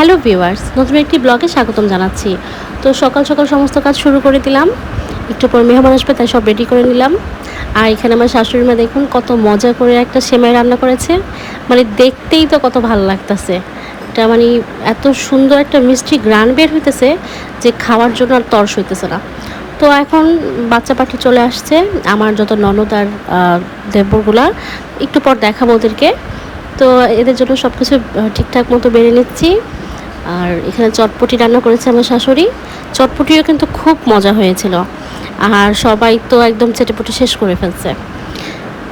Hello viewers, নতুন একটি ব্লগে স্বাগতম জানাচ্ছি। তো সকাল সকাল সমস্ত কাজ শুরু করে দিলাম। একটু পর মেহমান আসবে, তাই সব রেডি করে নিলাম। আর এখানে আমার শাশুড়ি মা দেখুন কত মজা করে একটা সেমাই রান্না করেছে। মানে দেখতেই তো কত ভালো লাগতেছে। এটা মানে এত সুন্দর একটা মিষ্টি গ্রান বের হইতেছে যে খাওয়ার জন্য আর তর্স হইতেছে না। তো এখন বাচ্চা পাখি চলে আসছে, আমার যত ননদ আর দেবরগুলা, একটু পর দেখাবো ওদেরকে। তো এদের জন্য সব কিছু ঠিকঠাক মতো বেড়ে নিচ্ছি। আর এখানে চটপটি রান্না করেছে আমার শাশুড়ি। চটপটিও কিন্তু খুব মজা হয়েছিল, আর সবাই তো একদম চেটেপুটে শেষ করে ফেলছে।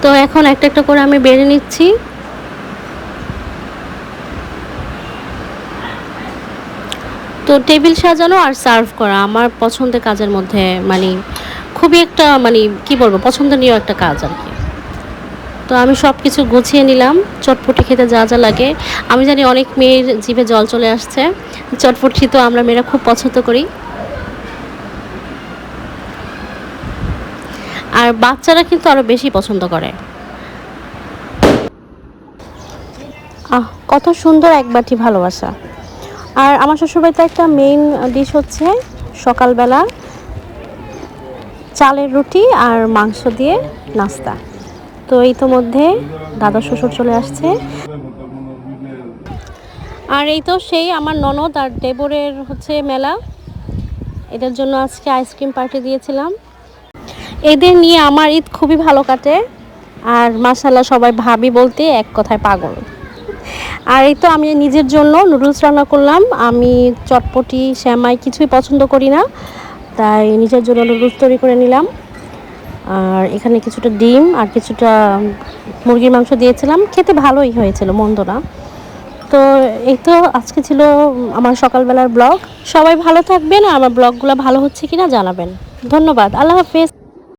তো এখন একটা একটা করে আমি বেড়ে নিচ্ছি। তো টেবিল সাজানো আর সার্ভ করা আমার পছন্দের কাজের মধ্যে, মানে খুবই একটা, মানে কি বলবো, পছন্দনীয় একটা কাজ আর কি। তো আমি সব কিছু গুছিয়ে নিলাম। চটপটি খেতে যা যা লাগে, আমি জানি অনেক মেয়ের জিভে জল চলে আসছে। চটপটি তো আমরা মেয়েরা খুব পছন্দ করি, আর বাচ্চারা কিন্তু আরও বেশি পছন্দ করে। কত সুন্দর এক বাটি ভালোবাসা। আর আমার শ্বশুরবাড়িতে একটা মেইন ডিশ হচ্ছে সকালবেলা চালের রুটি আর মাংস দিয়ে নাস্তা। তো এই তো মধ্যে দাদা শ্বশুর চলে আসছে। আর এই তো সেই আমার ননদ আর দেবরের হচ্ছে মেলা, এটার জন্য আজকে আইসক্রিম পার্টি দিয়েছিলাম। এদের নিয়ে আমার ঈদ খুবই ভালো কাটে। আর মাশাআল্লাহ সবাই ভাবি বলতে এক কথায় পাগল। আর এই তো আমি নিজের জন্য নুডলস রান্না করলাম। আমি চটপটি শ্যামাই কিছুই পছন্দ করি না, তাই নিজের জন্য নুডলস তৈরি করে নিলাম। আর এখানে কিছুটা ডিম আর কিছুটা মুরগির মাংস দিয়েছিলাম, খেতে ভালোই হয়েছিল, মন্দ না। তো এই তো আজকে ছিল আমার সকালবেলার ব্লগ। সবাই ভালো থাকবেন, আর আমার ব্লগগুলো ভালো হচ্ছে কিনা জানাবেন। ধন্যবাদ, আল্লাহ হাফেজ।